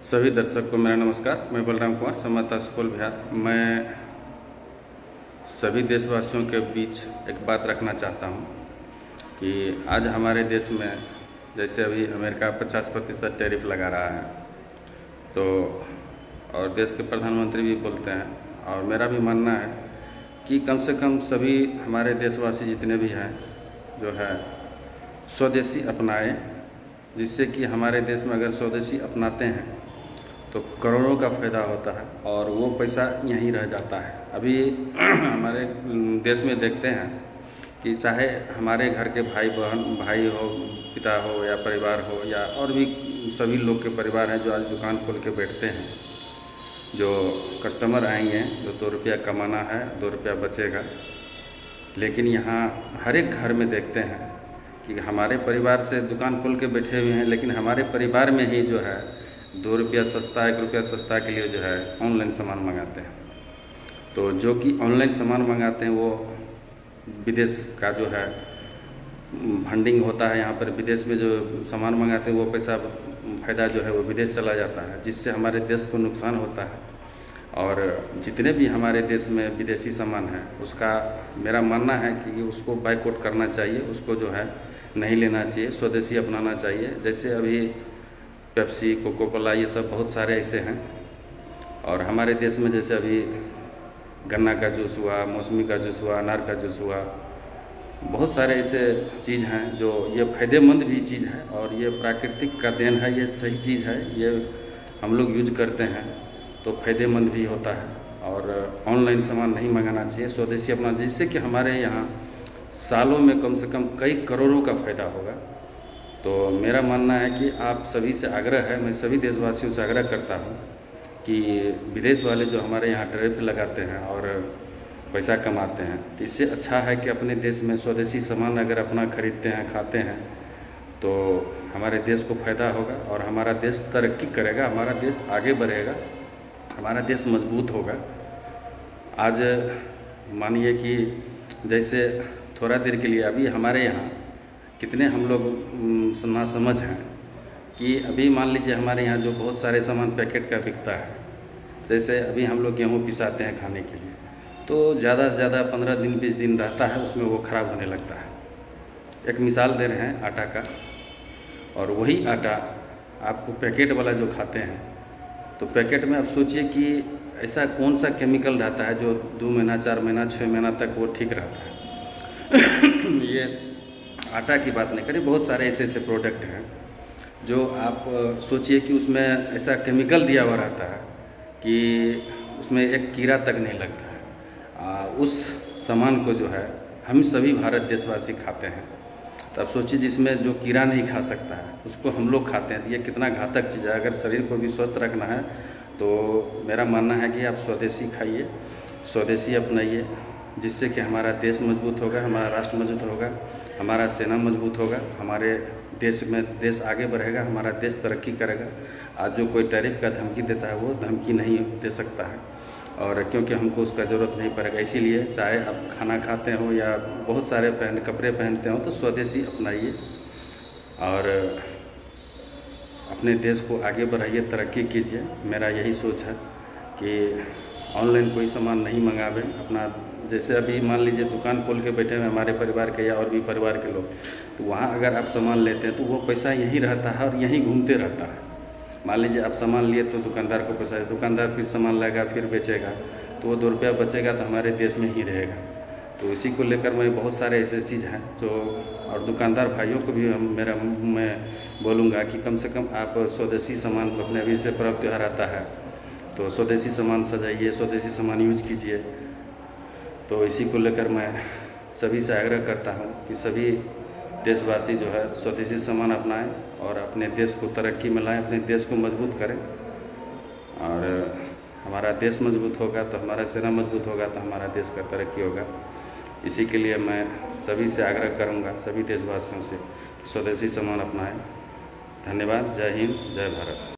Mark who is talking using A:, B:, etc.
A: सभी दर्शक को मेरा नमस्कार। मैं बलराम कुमार, समता सुपौल बिहार। मैं सभी देशवासियों के बीच एक बात रखना चाहता हूं कि आज हमारे देश में जैसे अभी अमेरिका 50% टैरिफ लगा रहा है, तो और देश के प्रधानमंत्री भी बोलते हैं और मेरा भी मानना है कि कम से कम सभी हमारे देशवासी जितने भी हैं जो है स्वदेशी अपनाएं, जिससे कि हमारे देश में अगर स्वदेशी अपनाते हैं तो करोड़ों का फ़ायदा होता है और वो पैसा यहीं रह जाता है। अभी हमारे देश में देखते हैं कि चाहे हमारे घर के भाई हो, पिता हो या परिवार हो या और भी सभी लोग के परिवार हैं जो आज दुकान खोल के बैठते हैं, जो कस्टमर आएंगे, जो 2 रुपया कमाना है, 2 रुपया बचेगा। लेकिन यहाँ हर एक घर में देखते हैं कि हमारे परिवार से दुकान खोल के बैठे हुए हैं, लेकिन हमारे परिवार में ही जो है 2 रुपया सस्ता, 1 रुपया सस्ता के लिए जो है ऑनलाइन सामान मंगाते हैं। तो जो कि ऑनलाइन सामान मंगाते हैं वो विदेश का जो है फंडिंग होता है। यहाँ पर विदेश में जो सामान मंगाते हैं वो पैसा फ़ायदा जो है वो विदेश चला जाता है, जिससे हमारे देश को नुकसान होता है। और जितने भी हमारे देश में विदेशी सामान है उसका मेरा मानना है कि उसको बायकॉट करना चाहिए, उसको जो है नहीं लेना चाहिए, स्वदेशी अपनाना चाहिए। जैसे अभी पेप्सी, कोको कोला, ये सब बहुत सारे ऐसे हैं। और हमारे देश में जैसे अभी गन्ना का जूस हुआ, मौसमी का जूस हुआ, अनार का जूस हुआ, बहुत सारे ऐसे चीज़ हैं जो ये फ़ायदेमंद भी चीज़ है और ये प्राकृतिक का देन है, ये सही चीज़ है, ये हम लोग यूज करते हैं तो फ़ायदेमंद भी होता है। और ऑनलाइन सामान नहीं मंगाना चाहिए, स्वदेशी अपना, जिससे कि हमारे यहाँ सालों में कम से कम कई करोड़ों का फ़ायदा होगा। तो मेरा मानना है कि आप सभी से आग्रह है, मैं सभी देशवासियों से आग्रह करता हूँ कि विदेश वाले जो हमारे यहाँ टैरिफ लगाते हैं और पैसा कमाते हैं, तो इससे अच्छा है कि अपने देश में स्वदेशी सामान अगर अपना खरीदते हैं, खाते हैं, तो हमारे देश को फ़ायदा होगा और हमारा देश तरक्की करेगा, हमारा देश आगे बढ़ेगा, हमारा देश मजबूत होगा। आज मानिए कि जैसे थोड़ा देर के लिए अभी हमारे यहाँ कितने हम लोग नासमझ हैं कि अभी मान लीजिए हमारे यहाँ जो बहुत सारे सामान पैकेट का बिकता है, जैसे अभी हम लोग गेहूँ पिसाते हैं खाने के लिए, तो ज़्यादा से ज़्यादा 15 दिन 20 दिन रहता है, उसमें वो ख़राब होने लगता है। एक मिसाल दे रहे हैं आटा का, और वही आटा आपको पैकेट वाला जो खाते हैं, तो पैकेट में आप सोचिए कि ऐसा कौन सा केमिकल रहता है जो 2 महीना, 4 महीना, 6 महीना तक वो ठीक रहता है। ये आटा की बात नहीं करें, बहुत सारे ऐसे प्रोडक्ट हैं जो आप सोचिए कि उसमें ऐसा केमिकल दिया हुआ रहता है कि उसमें एक कीड़ा तक नहीं लगता है। उस सामान को जो है हम सभी भारत देशवासी खाते हैं, तो आप सोचिए जिसमें जो कीड़ा नहीं खा सकता है उसको हम लोग खाते हैं, तो ये कितना घातक चीज़ है। अगर शरीर को भी स्वस्थ रखना है तो मेरा मानना है कि आप स्वदेशी खाइए, स्वदेशी अपनाइए, जिससे कि हमारा देश मजबूत होगा, हमारा राष्ट्र मजबूत होगा, हमारा सेना मजबूत होगा, हमारे देश में देश आगे बढ़ेगा, हमारा देश तरक्की करेगा। आज जो कोई टैरिफ का धमकी देता है वो धमकी नहीं दे सकता है, और क्योंकि हमको उसका ज़रूरत नहीं पड़ेगा। इसीलिए चाहे आप खाना खाते हो या बहुत सारे कपड़े पहनते हो, तो स्वदेशी अपनाइए और अपने देश को आगे बढ़ाइए, तरक्की कीजिए। मेरा यही सोच है कि ऑनलाइन कोई सामान नहीं मंगावे। अपना जैसे अभी मान लीजिए दुकान खोल के बैठे हुए हमारे परिवार के या और भी परिवार के लोग, तो वहाँ अगर आप सामान लेते हैं तो वो पैसा यहीं रहता है और यहीं घूमते रहता है। मान लीजिए आप सामान लिए तो दुकानदार को पैसा है, दुकानदार फिर सामान लाएगा, फिर बेचेगा, तो वो 2 रुपया बचेगा तो हमारे देश में ही रहेगा। तो इसी को लेकर मैं बहुत सारे ऐसे चीज़ हैं जो, और दुकानदार भाइयों को भी मैं बोलूँगा कि कम से कम आप स्वदेशी सामान अपने, अभी से पर्व त्यौहार आता है तो स्वदेशी सामान सजाइए, स्वदेशी सामान यूज कीजिए। तो इसी को लेकर मैं सभी से आग्रह करता हूँ कि सभी देशवासी जो है स्वदेशी सामान अपनाएं और अपने देश को तरक्की में लाएं, अपने देश को मजबूत करें। और हमारा देश मजबूत होगा तो हमारा सेना मजबूत होगा तो हमारा देश का तरक्की होगा। इसी के लिए मैं सभी से आग्रह करूँगा, सभी देशवासियों से, कि स्वदेशी सामान अपनाएं। धन्यवाद। जय हिंद, जय भारत।